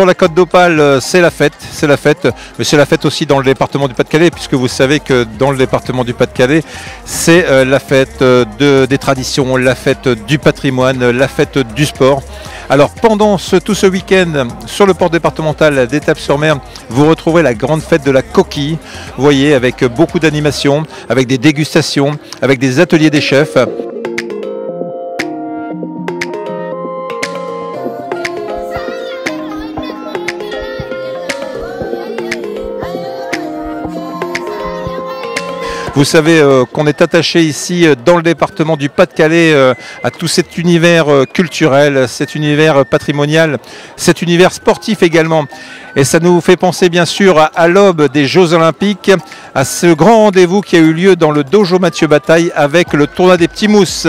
sur la Côte d'Opale, c'est la fête, mais c'est la fête aussi dans le département du Pas-de-Calais, puisque vous savez que dans le département du Pas-de-Calais, c'est la fête des traditions, la fête du patrimoine, la fête du sport. Alors pendant tout ce week-end sur le port départemental d'Étapes-sur-Mer, vous retrouverez la grande fête de la coquille, vous voyez, avec beaucoup d'animations, avec des dégustations, avec des ateliers des chefs. Vous savez qu'on est attaché ici dans le département du Pas-de-Calais à tout cet univers culturel, cet univers patrimonial, cet univers sportif également. Et ça nous fait penser bien sûr à l'aube des Jeux Olympiques, à ce grand rendez-vous qui a eu lieu dans le dojo Mathieu Bataille avec le tournoi des petits mousses.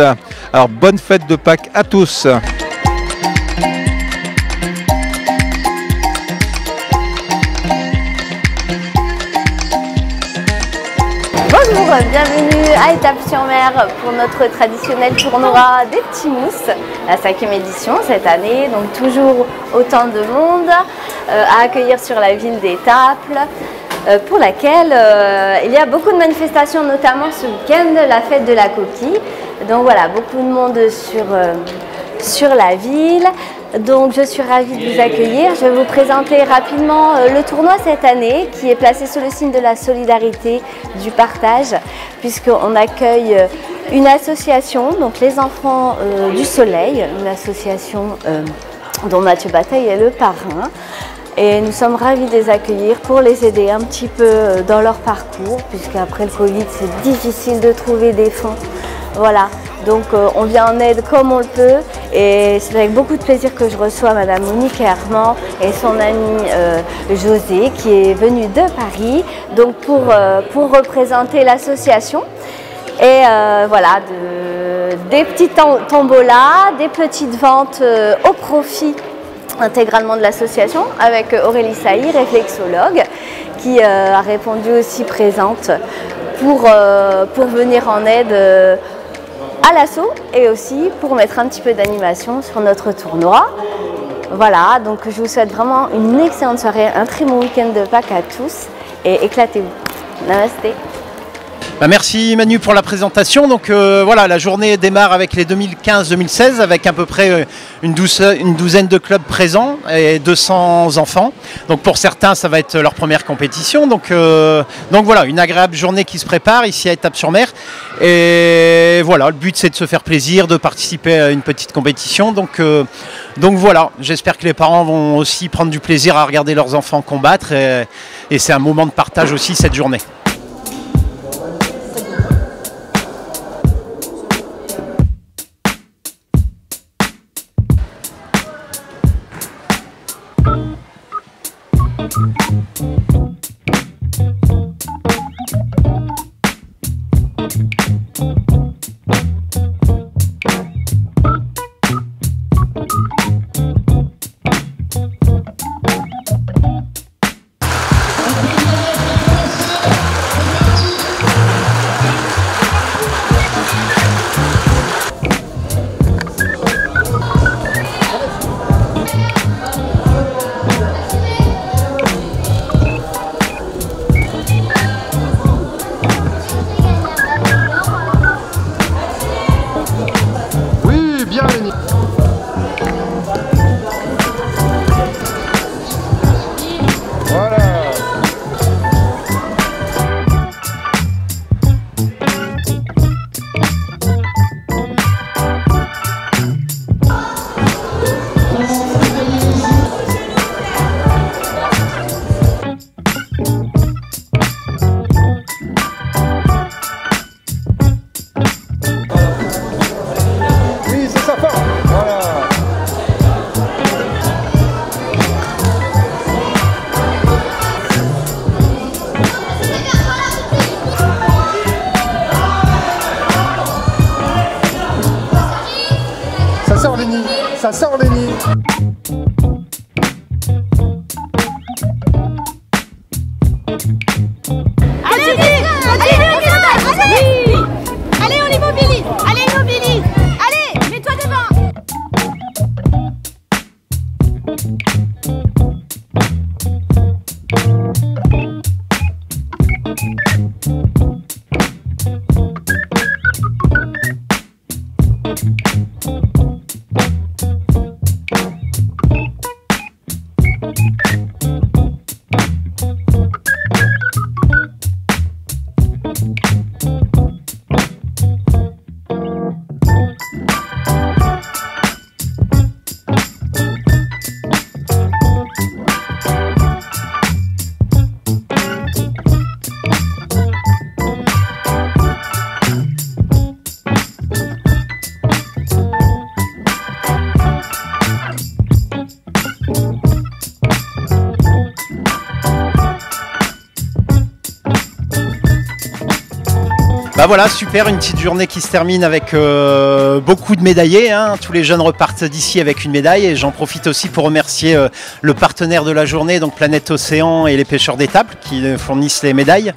Alors bonne fête de Pâques à tous. Bonjour, bienvenue à Étapes-sur-Mer pour notre traditionnel tournoi des petits mousses, la 5e édition cette année, donc toujours autant de monde à accueillir sur la ville d'Étaples, pour laquelle il y a beaucoup de manifestations, notamment ce week-end, la fête de la coquille. Donc voilà, beaucoup de monde sur la ville. Donc je suis ravie de vous accueillir. Je vais vous présenter rapidement le tournoi cette année qui est placé sous le signe de la solidarité, du partage, puisqu'on accueille une association, donc les Enfants du Soleil, une association dont Mathieu Bataille est le parrain. Et nous sommes ravis de les accueillir pour les aider un petit peu dans leur parcours, puisqu'après le Covid, c'est difficile de trouver des fonds. Voilà, donc on vient en aide comme on le peut et c'est avec beaucoup de plaisir que je reçois Madame Monique Herman et son amie José qui est venue de Paris donc pour représenter l'association. Et voilà, des petites tombolas, des petites ventes au profit intégralement de l'association avec Aurélie Sailly, réflexologue, qui a répondu aussi présente pour venir en aide à l'assaut et aussi pour mettre un petit peu d'animation sur notre tournoi. Voilà, donc je vous souhaite vraiment une excellente soirée, un très bon week-end de Pâques à tous et éclatez-vous. Namasté. Merci Manu pour la présentation. Donc voilà, la journée démarre avec les 2015-2016 avec à peu près une douzaine de clubs présents et 200 enfants. Donc pour certains, ça va être leur première compétition. Donc voilà, une agréable journée qui se prépare ici à Étapes-sur-Mer. Et voilà, le but c'est de se faire plaisir, de participer à une petite compétition. Donc voilà, j'espère que les parents vont aussi prendre du plaisir à regarder leurs enfants combattre. Et c'est un moment de partage aussi cette journée. Ça sort les nids. Allez, on l'immobilise. Allez, immobilise. Allez, mets-toi devant. Bah voilà, super, une petite journée qui se termine avec beaucoup de médaillés, hein. Tous les jeunes repartent d'ici avec une médaille et j'en profite aussi pour remercier le partenaire de la journée, donc Planète Océan et les pêcheurs d'étapes qui fournissent les médailles.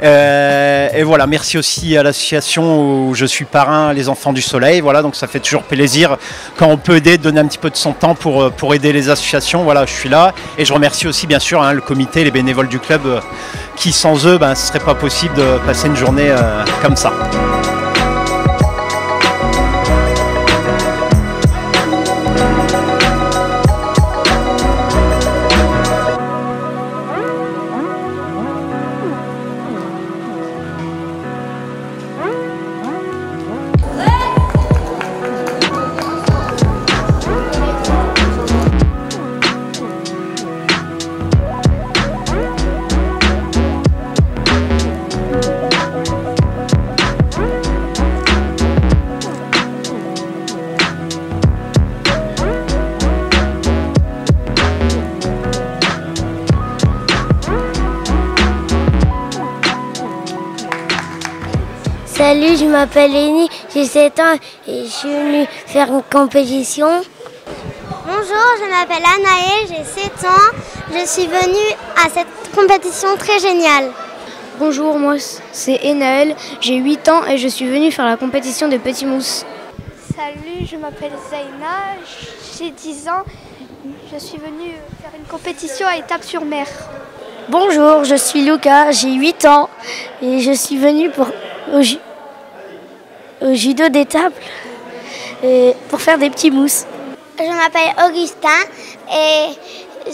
Et voilà, merci aussi à l'association où je suis parrain, les Enfants du Soleil. Voilà, donc ça fait toujours plaisir quand on peut aider, donner un petit peu de son temps pour aider les associations. Voilà, je suis là et je remercie aussi bien sûr le comité, les bénévoles du club qui sans eux, ce ne serait pas possible de passer une journée comme ça. Salut, je m'appelle Lénie, j'ai 7 ans et je suis venue faire une compétition. Bonjour, je m'appelle Anaëlle, j'ai 7 ans. Je suis venue à cette compétition très géniale. Bonjour, moi c'est Enaël, j'ai 8 ans et je suis venue faire la compétition de Petit Mousse. Salut, je m'appelle Zaina, j'ai 10 ans. Je suis venue faire une compétition à Étapes-sur-Mer. Bonjour, je suis Lucas, j'ai 8 ans et je suis venue au judo d'étape pour faire des petits mousses. Je m'appelle Augustin et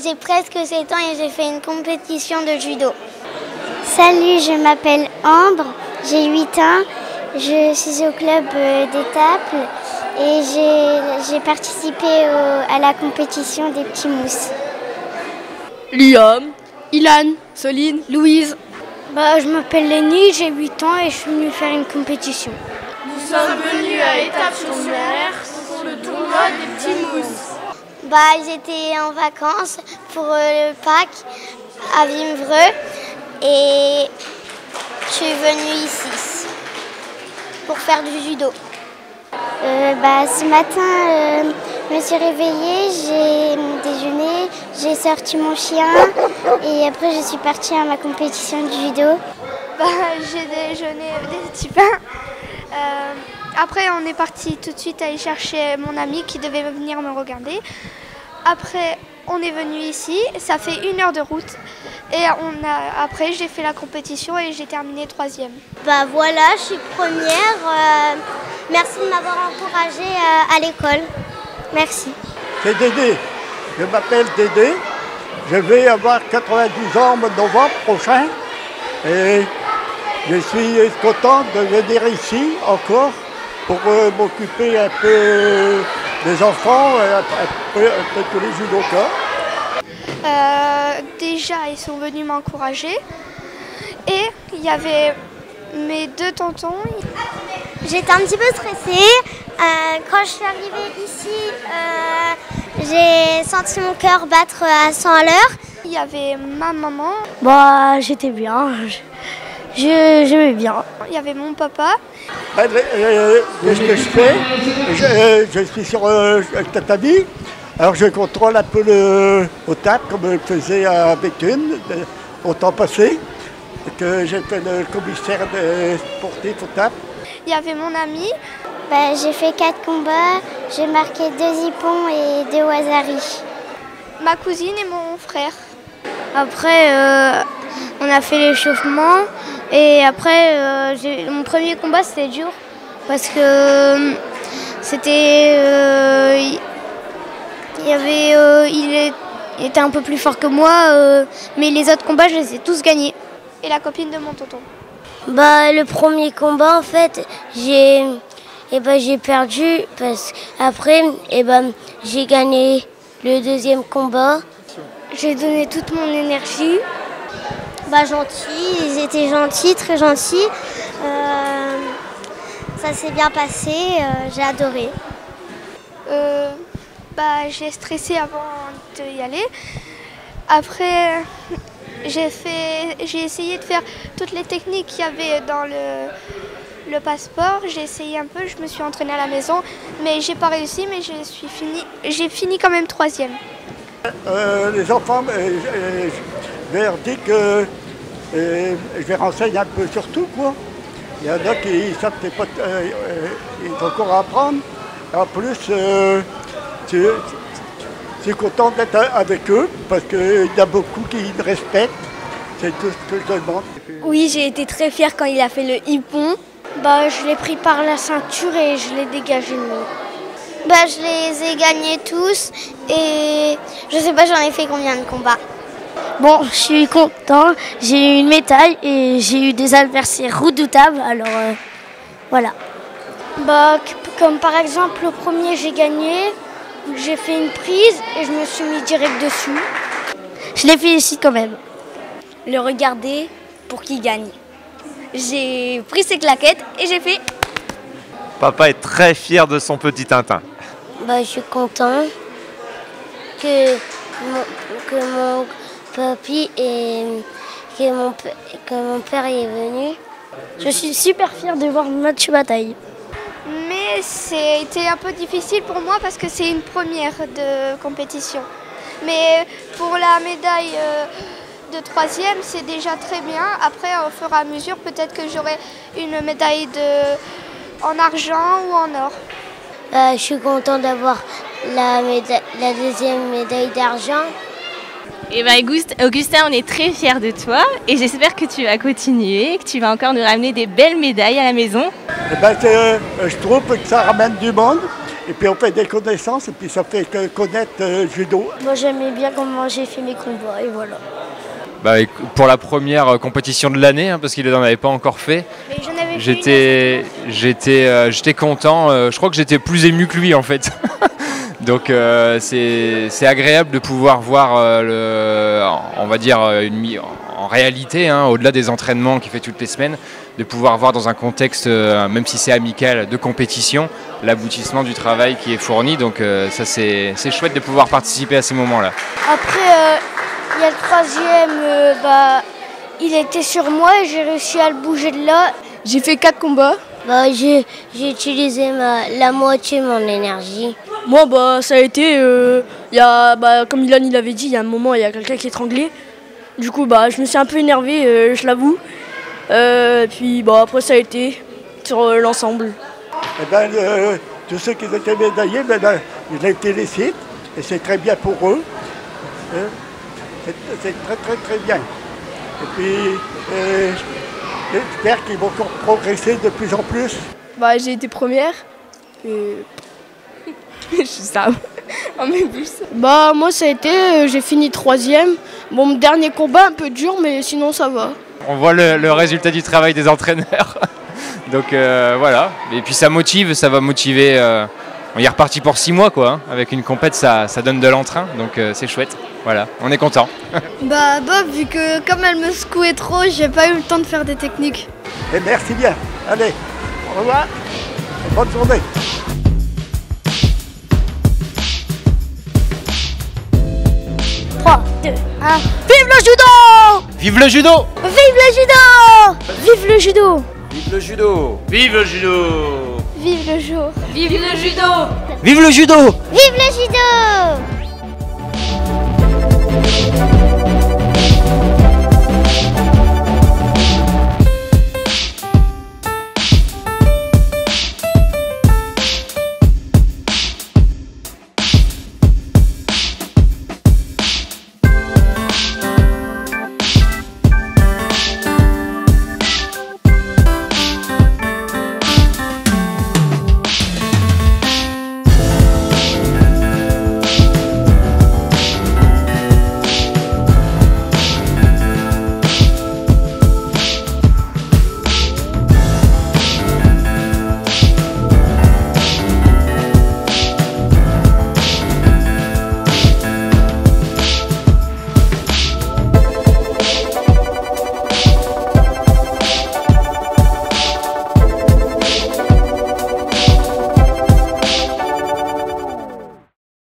j'ai presque 7 ans et j'ai fait une compétition de judo. Salut, je m'appelle Ambre, j'ai 8 ans, je suis au club d'étape et j'ai participé à la compétition des petits mousses. Liam, Ilan, Soline, Louise. Je m'appelle Lénie, j'ai 8 ans et je suis venue faire une compétition. Nous sommes venus à Étapes-sur-Mer pour le tournoi des petits mousses. J'étais en vacances pour le Pâques à Vimereux et je suis venue ici pour faire du judo. Ce matin, je me suis réveillée, j'ai déjeuné, j'ai sorti mon chien et après je suis partie à ma compétition de judo. J'ai déjeuné des petits pains. Après, on est parti tout de suite aller chercher mon ami qui devait venir me regarder. Après, on est venu ici, ça fait 1 heure de route. Et après, j'ai fait la compétition et j'ai terminé 3e. Voilà, je suis première. Merci de m'avoir encouragée à l'école. Merci. C'est Dédé. Je m'appelle Dédé. Je vais avoir 90 ans au mois de novembre prochain. Et je suis content de venir ici encore pour m'occuper un peu des enfants, un peu tous les judokas. Déjà, ils sont venus m'encourager. Et il y avait mes 2 tontons. J'étais un petit peu stressée. Quand je suis arrivée ici, j'ai senti mon cœur battre à 100 à l'heure. Il y avait ma maman. J'étais bien. J'aimais bien. Il y avait mon papa. Qu'est-ce que je fais? Je suis sur le tatami. Alors je contrôle un peu au tap comme je faisais à Béthune au temps passé. Que j'étais le commissaire sportif au tap. Il y avait mon ami. J'ai fait 4 combats, j'ai marqué 2 hippons et 2 wasaris. Ma cousine et mon frère. Après, on a fait l'échauffement et après, mon premier combat c'était dur parce que C'était... il était un peu plus fort que moi, mais les autres combats, je les ai tous gagnés. Et la copine de mon tonton? Bah, le premier combat, en fait, j'ai perdu parce qu'après, j'ai gagné le deuxième combat. J'ai donné toute mon énergie. Bah, gentils, ils étaient gentils, très gentils. Ça s'est bien passé, j'ai adoré. J'ai stressé avant d'y aller. Après, j'ai essayé de faire toutes les techniques qu'il y avait dans le passeport. J'ai essayé un peu, je me suis entraînée à la maison, mais j'ai pas réussi, mais j'ai fini quand même 3e. Les enfants, je leur dis que je les renseigne un peu sur tout, quoi. Il y en a qui savent qu'ils ont encore à apprendre. En plus, je suis content d'être avec eux parce qu'il y a beaucoup qui me respectent. C'est tout ce que je demande. Oui, j'ai été très fière quand il a fait le hippon. Je l'ai pris par la ceinture et je l'ai dégagé de moi. Je les ai gagnés tous et je sais pas, j'en ai fait combien de combats. Bon, je suis content, j'ai eu une médaille et j'ai eu des adversaires redoutables, alors voilà. Comme par exemple le premier j'ai gagné, j'ai fait une prise et je me suis mis direct dessus. Je les félicite quand même. Le regarder pour qu'il gagne. J'ai pris ses claquettes et j'ai fait... Papa est très fier de son petit Tintin. Je suis content que mon papy et que mon père est venu. Je suis super fière de voir Mathieu bataille. Mais c'était un peu difficile pour moi parce que c'est une première de compétition. Mais pour la médaille de 3e, c'est déjà très bien. Après, au fur et à mesure, peut-être que j'aurai une médaille en argent ou en or. Je suis content d'avoir la deuxième médaille d'argent. Et Augustin, on est très fiers de toi et j'espère que tu vas continuer, que tu vas encore nous ramener des belles médailles à la maison. Je trouve que ça ramène du monde et puis on fait des connaissances et puis ça fait connaître le judo. Moi j'aimais bien comment j'ai fait mes combats et voilà. Pour la première compétition de l'année, parce qu'il n'en avait pas encore fait, j'étais content, je crois que j'étais plus ému que lui en fait. Donc c'est agréable de pouvoir voir, on va dire, en réalité, au-delà des entraînements qu'il fait toutes les semaines, de pouvoir voir dans un contexte, même si c'est amical, de compétition, l'aboutissement du travail qui est fourni. Donc ça c'est chouette de pouvoir participer à ces moments-là. Après, il y a le 3e, il était sur moi et j'ai réussi à le bouger de là. J'ai fait 4 combats. J'ai utilisé la moitié de mon énergie. Moi, ça a été, comme Ilan il avait dit, il y a un moment, il y a quelqu'un qui est étranglé. Du coup, je me suis un peu énervé, je l'avoue. Puis, après, ça a été sur l'ensemble. Tous ceux qui étaient médaillés, je les félicite et c'est très bien pour eux. C'est très, très, très bien. Et puis, j'espère qu'ils vont encore progresser de plus en plus. J'ai été première. Et... je suis ça. Moi, ça a été, j'ai fini 3e. Mon dernier combat, un peu dur, mais sinon, ça va. On voit le résultat du travail des entraîneurs. Donc voilà. Et puis ça motive, ça va motiver. On y est reparti pour 6 mois, quoi. Avec une compète, ça donne de l'entrain. Donc c'est chouette. Voilà, on est content. Bob, vu que comme elle me secouait trop, j'ai pas eu le temps de faire des techniques. Et merci bien. Allez, au revoir. Et bonne journée. Vive le judo! Vive le judo! Vive le judo! Vive le judo! Vive le judo! Vive le judo! Vive le jour! Vive le judo! Vive le judo! Vive le judo!